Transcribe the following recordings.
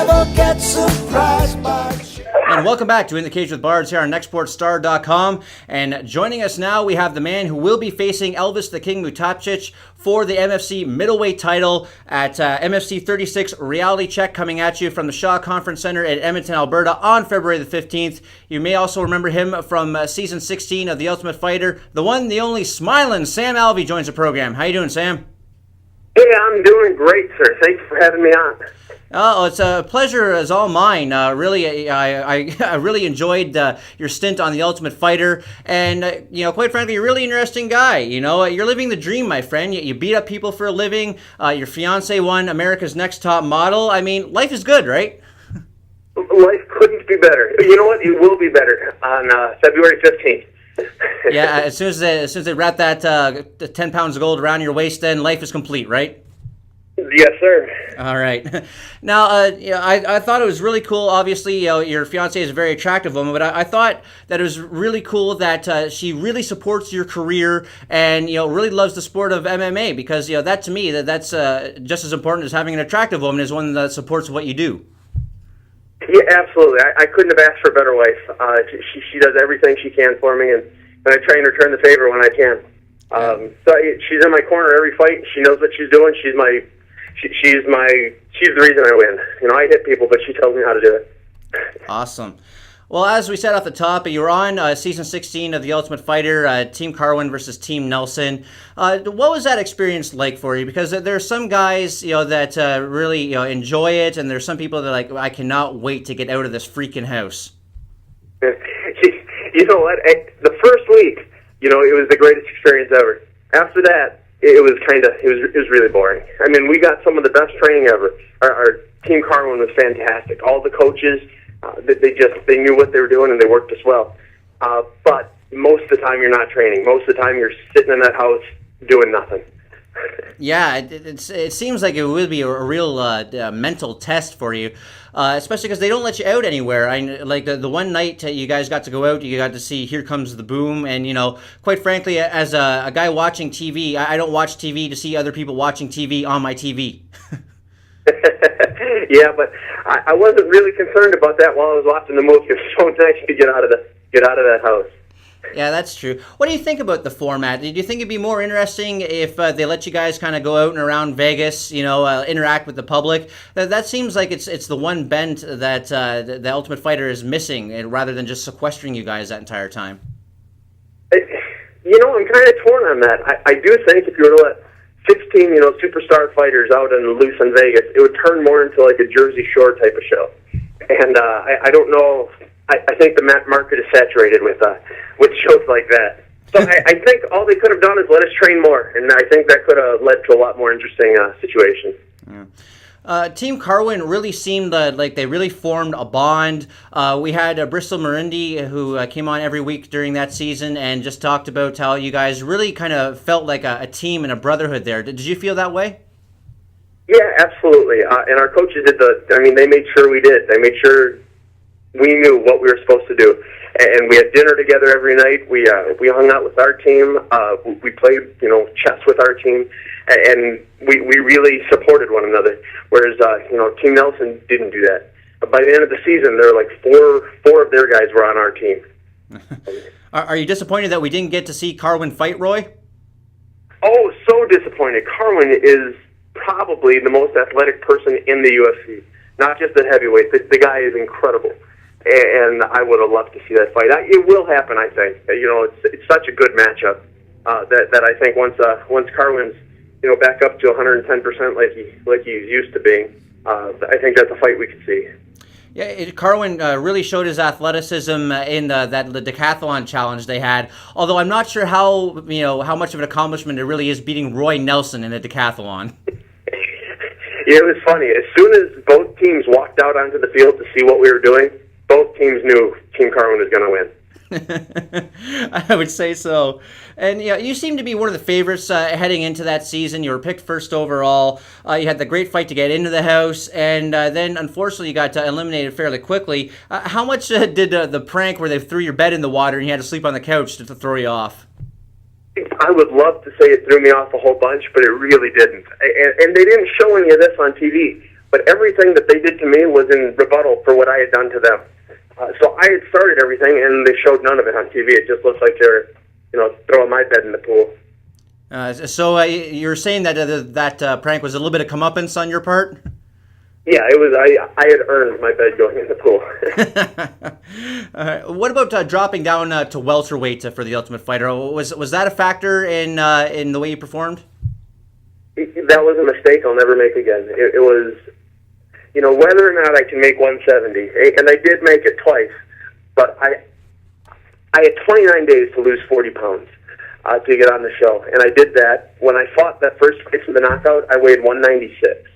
never get surprised by. And welcome back to In the Cage with Bards here on nextsportstar.com. And joining us now, we have the man who will be facing Elvis the King Mutapcic for the MFC middleweight title at MFC 36 Reality Check, coming at you from the Shaw Conference Center in Edmonton, Alberta on February the 15th. You may also remember him from season 16 of The Ultimate Fighter. The one, the only Smilin, Sam Alvey joins the program. How you doing, Sam? Hey, I'm doing great, sir. Thanks for having me on. Oh, it's a pleasure as all mine. Really, I really enjoyed your stint on The Ultimate Fighter, and quite frankly, you're a really interesting guy. You're living the dream, my friend. You beat up people for a living. Your fiance won America's Next Top Model. I mean, life is good, right? Life couldn't be better. You know what? It will be better on February 15th. Yeah, as soon as they wrap that 10 pounds of gold around your waist, then life is complete, right? Yes, sir. All right. Now, I thought it was really cool. Obviously, your fiancée is a very attractive woman, but I thought that it was really cool that she really supports your career and really loves the sport of MMA, because that to me that's just as important as having an attractive woman, is one that supports what you do. Yeah, absolutely. I couldn't have asked for a better wife. She does everything she can for me, and I try and return the favor when I can. So she's in my corner every fight. She knows what she's doing. She's the reason I win. I hit people, but she tells me how to do it. Awesome. Well, as we said off the top, you were on season 16 of The Ultimate Fighter, Team Carwin versus Team Nelson. What was that experience like for you? Because there are some guys, that really enjoy it, and there's some people that are like, I cannot wait to get out of this freaking house. You know what? The first week, it was the greatest experience ever. After that, it was really boring. I mean, we got some of the best training ever. Our Team Carwin was fantastic. All the coaches, they knew what they were doing, and they worked us well. But most of the time, you're not training. Most of the time, you're sitting in that house doing nothing. Yeah, it seems like it would be a real mental test for you, especially because they don't let you out anywhere. Like the one night you guys got to go out, you got to see Here Comes the Boom, and quite frankly, as a guy watching TV, I don't watch TV to see other people watching TV on my TV. Yeah, but I wasn't really concerned about that while I was watching the movie. It was so nice to get out of that house. Yeah, that's true. What do you think about the format? Do you think it'd be more interesting if they let you guys kind of go out and around Vegas, interact with the public? That seems like it's the one bent that the Ultimate Fighter is missing, rather than just sequestering you guys that entire time. I'm kind of torn on that. I do think if you were to let 16, superstar fighters out and loose in Vegas, it would turn more into like a Jersey Shore type of show. And I don't know. I think the market is saturated with shows like that. So I think all they could have done is let us train more, and I think that could have led to a lot more interesting situations. Yeah. Team Carwin really seemed like they really formed a bond. We had Bristol Marindi, who came on every week during that season and just talked about how you guys really kind of felt like a team and a brotherhood there. Did you feel that way? Yeah, absolutely. And our coaches they made sure we did. They made sure we knew what we were supposed to do. And we had dinner together every night. We hung out with our team. We played, chess with our team. And we really supported one another. Whereas, Team Nelson didn't do that. By the end of the season, there were like four of their guys were on our team. Are you disappointed that we didn't get to see Carwin fight Roy? Oh, so disappointed. Carwin is probably the most athletic person in the UFC. Not just at heavyweight. The guy is incredible. And I would have loved to see that fight. It will happen, I think. It's such a good matchup that I think once Carwin's back up to 110% like he's used to being, I think that's a fight we could see. Yeah, Carwin really showed his athleticism in the decathlon challenge they had. Although I'm not sure how much of an accomplishment it really is beating Roy Nelson in a decathlon. Yeah, it was funny. As soon as both teams walked out onto the field to see what we were doing, both teams knew Team Carwin was going to win. I would say so. And you seem to be one of the favorites heading into that season. You were picked first overall. You had the great fight to get into the house, and then unfortunately you got eliminated fairly quickly. How much did the prank where they threw your bed in the water and you had to sleep on the couch to throw you off? I would love to say it threw me off a whole bunch, but it really didn't. And they didn't show any of this on TV. but everything that they did to me was in rebuttal for what I had done to them. So I had started everything, and they showed none of it on TV. It just looks like they're, throwing my bed in the pool. So you're saying that that prank was a little bit of comeuppance on your part? Yeah, it was. I had earned my bed going in the pool. What about dropping down to welterweight for the Ultimate Fighter? Was that a factor in the way you performed? That was a mistake I'll never make again. It was, whether or not I can make 170, and I did make it twice, but I had 29 days to lose 40 pounds to get on the show, and I did that. When I fought that first fight for the knockout, I weighed 196,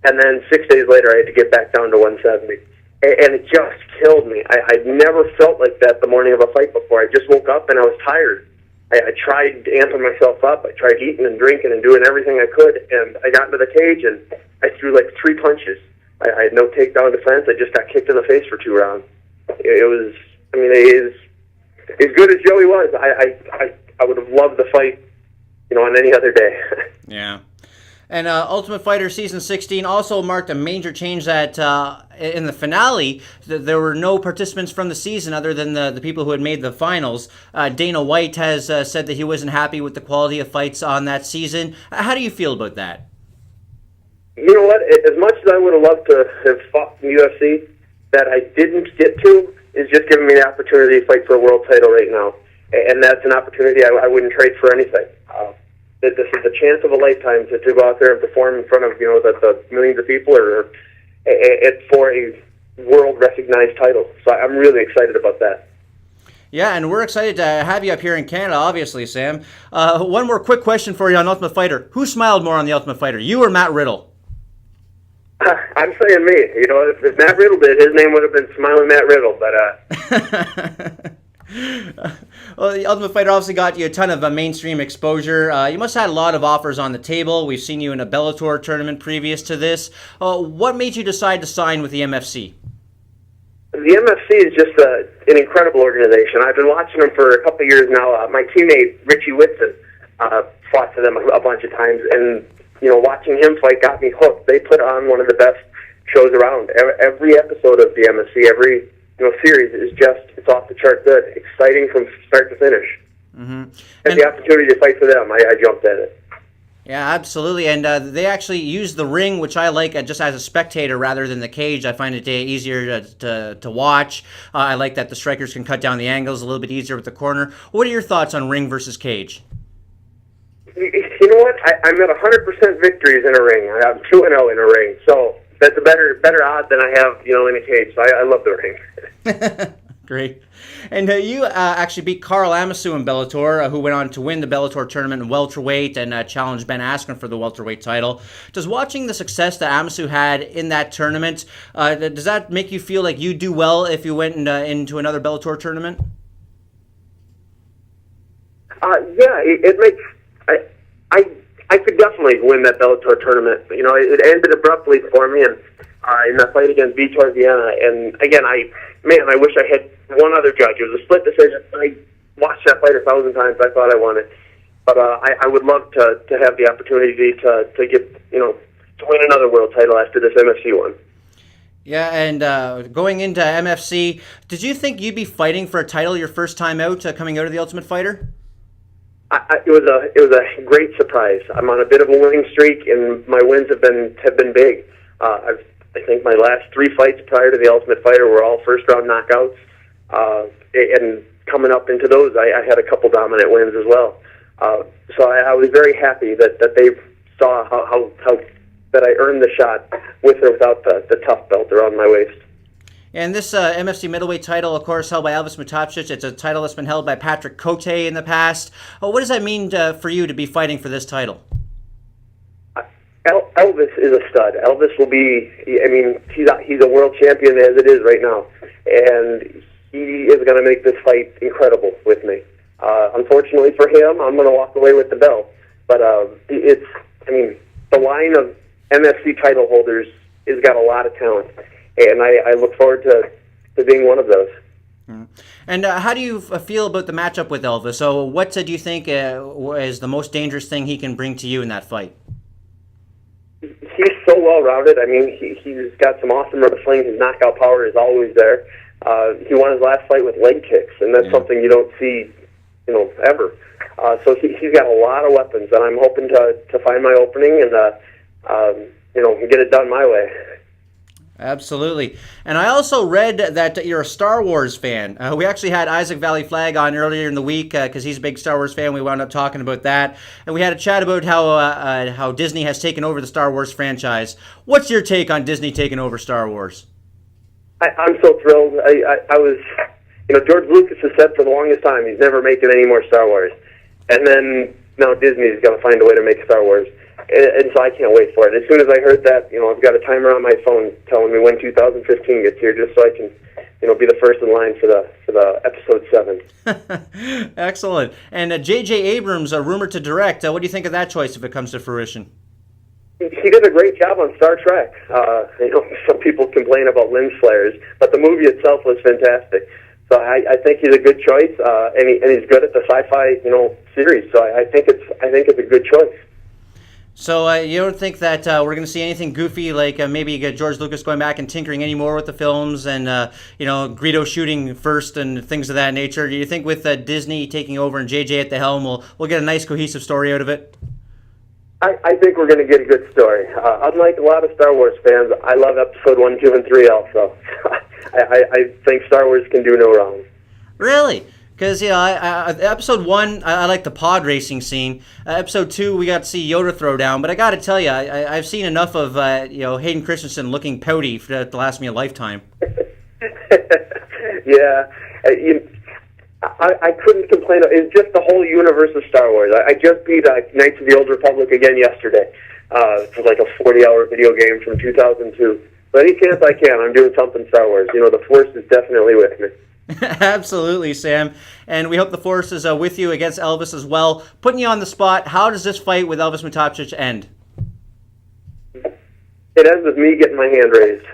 and then 6 days later, I had to get back down to 170, and it just killed me. I'd never felt like that the morning of a fight before. I just woke up and I was tired. I tried amping myself up. I tried eating and drinking and doing everything I could, and I got into the cage and I threw like 3 punches. I had no takedown defense. I just got kicked in the face for 2 rounds. It was, as good as Joey was, I would have loved the fight, on any other day. Yeah. And Ultimate Fighter Season 16 also marked a major change that in the finale, there were no participants from the season other than the people who had made the finals. Dana White has said that he wasn't happy with the quality of fights on that season. How do you feel about that? You know what? As much as I would have loved to have fought in the UFC, that I didn't get to is just giving me the opportunity to fight for a world title right now. And that's an opportunity I wouldn't trade for anything. This is a chance of a lifetime to go out there and perform in front of the millions of people, or for a world-recognized title. So I'm really excited about that. Yeah, and we're excited to have you up here in Canada, obviously, Sam. One more quick question for you on Ultimate Fighter. Who smiled more on the Ultimate Fighter, you or Matt Riddle? I'm saying me. If Matt Riddle did, his name would have been Smilin Matt Riddle. But well, the Ultimate Fighter obviously got you a ton of mainstream exposure. You must have had a lot of offers on the table. We've seen you in a Bellator tournament previous to this. What made you decide to sign with the MFC? The MFC is just an incredible organization. I've been watching them for a couple of years now. My teammate, Richie Whitson, fought for them a bunch of times, and watching him fight got me hooked. They put on one of the best shows around. Every episode of the MFC, every series is it's off the chart good, exciting from start to finish. Mm-hmm. And the opportunity to fight for them, I jumped at it. Yeah, absolutely. And they actually use the ring, which I like just as a spectator rather than the cage. I find it easier to watch. I like that the strikers can cut down the angles a little bit easier with the corner. What are your thoughts on ring versus cage? You know what? I'm at 100% victories in a ring. I'm 2-0 in a ring. So that's a better odd than I have, in a cage. So I love the ring. Great. And you actually beat Carl Amasu in Bellator, who went on to win the Bellator tournament in welterweight and challenged Ben Askren for the welterweight title. Does watching the success that Amasu had in that tournament, does that make you feel like you do well if you went into another Bellator tournament? Yeah, it makes... I could definitely win that Bellator tournament. It ended abruptly for me, and in that fight against Vitor Vienna. And again, I wish I had one other judge. It was a split decision. I watched that fight 1,000 times. I thought I won it, but I would love to have the opportunity to get to win another world title after this MFC one. Yeah, and going into MFC, did you think you'd be fighting for a title your first time out, coming out of the Ultimate Fighter? It was a great surprise. I'm on a bit of a winning streak, and my wins have been big. I think my last 3 fights prior to the Ultimate Fighter were all first round knockouts, and coming up into those, I had a couple dominant wins as well. So I was very happy that they saw how that I earned the shot with or without the tough belt around my waist. And this MFC middleweight title, of course, held by Alvey Mutapcic. It's a title that's been held by Patrick Cote in the past. What does that mean for you to be fighting for this title? Elvis is a stud. Elvis will be, he's a world champion as it is right now. And he is going to make this fight incredible with me. Unfortunately for him, I'm going to walk away with the belt. But the line of MFC title holders has got a lot of talent. And I look forward to being one of those. And how do you feel about the matchup with Elvis? So what do you think is the most dangerous thing he can bring to you in that fight? He's so real well-rounded. I mean, he's got some awesome wrestling. His knockout power is always there. He won his last fight with leg kicks, and that's something you don't see, ever. So he's got a lot of weapons, and I'm hoping to find my opening and, get it done my way. Absolutely. And I also read that you're a Star Wars fan. We actually had Isaac Valley Flag on earlier in the week because he's a big Star Wars fan. We wound up talking about that. And we had a chat about how Disney has taken over the Star Wars franchise. What's your take on Disney taking over Star Wars? I'm so thrilled. I was, George Lucas has said for the longest time he's never making any more Star Wars. And then now Disney's going to find a way to make Star Wars. And so I can't wait for it. As soon as I heard that, I've got a timer on my phone telling me when 2015 gets here, just so I can, be the first in line for the episode 7. Excellent. And J.J. Abrams, rumored to direct. What do you think of that choice if it comes to fruition? He did a great job on Star Trek. Some people complain about lens flares, but the movie itself was fantastic. So I think he's a good choice, and he's good at the sci-fi, series. So I think it's a good choice. So you don't think that we're going to see anything goofy like maybe George Lucas going back and tinkering any more with the films and, Greedo shooting first and things of that nature? Do you think with Disney taking over and JJ at the helm, we'll get a nice cohesive story out of it? I think we're going to get a good story. Unlike a lot of Star Wars fans, I love Episode 1, 2, and 3 also. I think Star Wars can do no wrong. Really? Because, Episode 1, I like the pod racing scene. Episode 2, we got to see Yoda throw down. But I got to tell you, I've seen enough of, Hayden Christensen looking pouty to last me a lifetime. Yeah. I couldn't complain. It's just the whole universe of Star Wars. I just beat Knights of the Old Republic again yesterday. It's like a 40-hour video game from 2002. So any chance I can, I'm doing something Star Wars. The Force is definitely with me. Absolutely, Sam. And we hope the Force is with you against Elvis as well. Putting you on the spot, how does this fight with Elvis Mutapcic end? It ends with me getting my hand raised.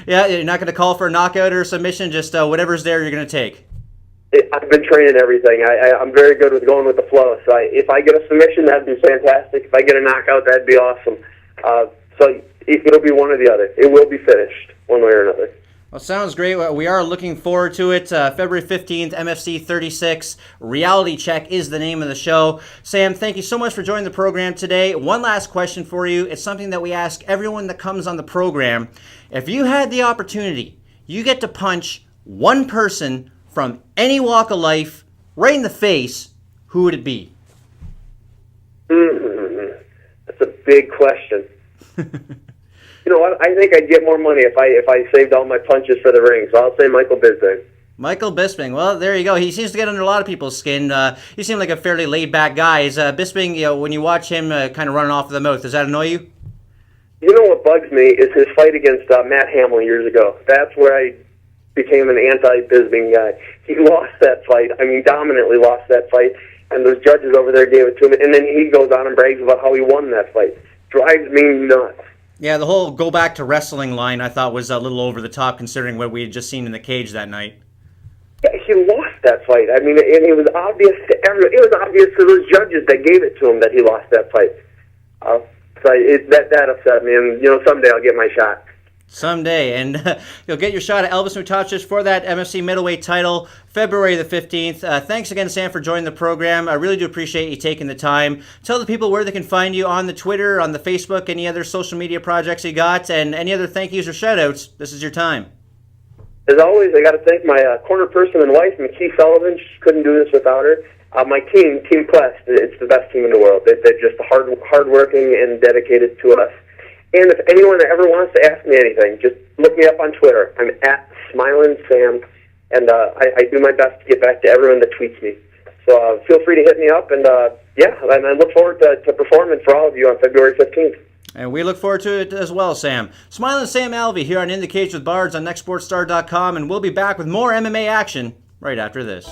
Yeah, you're not going to call for a knockout or a submission, just whatever's there you're going to take. I've been training everything. I'm very good with going with the flow. So if I get a submission, that'd be fantastic. If I get a knockout, that'd be awesome. So it'll be one or the other. It will be finished one way or another. Well, sounds great. We are looking forward to it. February 15th, MFC 36. Reality Check is the name of the show. Sam, thank you so much for joining the program today. One last question for you. It's something that we ask everyone that comes on the program. If you had the opportunity, you get to punch one person from any walk of life right in the face, who would it be? That's a big question. You know what? I think I'd get more money if I saved all my punches for the ring. So I'll say Michael Bisping. Michael Bisping. Well, there you go. He seems to get under a lot of people's skin. He seems like a fairly laid-back guy. Is Bisping, when you watch him kind of running off of the mouth, does that annoy you? You know what bugs me is his fight against Matt Hamill years ago. That's where I became an anti-Bisping guy. He lost that fight. I mean, dominantly lost that fight. And those judges over there gave it to him. And then he goes on and brags about how he won that fight. Drives me nuts. Yeah, the whole go back to wrestling line I thought was a little over the top considering what we had just seen in the cage that night. Yeah, he lost that fight. I mean, and it was obvious to everyone. It was obvious to those judges that gave it to him that he lost that fight. So that upset me, and someday I'll get my shot. Someday, and you'll get your shot at Elvis Mutapcic for that MFC middleweight title, February the 15th. Thanks again, Sam, for joining the program. I really do appreciate you taking the time. Tell the people where they can find you on the Twitter, on the Facebook, any other social media projects you got, and any other thank yous or shout-outs. This is your time. As always, I got to thank my corner person and wife, McKee Sullivan. She couldn't do this without her. My team, Team Quest, it's the best team in the world. They're just hardworking and dedicated to us. And if anyone ever wants to ask me anything, just look me up on Twitter. I'm at Smilin Sam, and I do my best to get back to everyone that tweets me. So feel free to hit me up, and and I look forward to performing for all of you on February 15th. And we look forward to it as well, Sam. Smilin Sam Alvey here on In the Cage with Bards on NextSportsStar.com, and we'll be back with more MMA action right after this.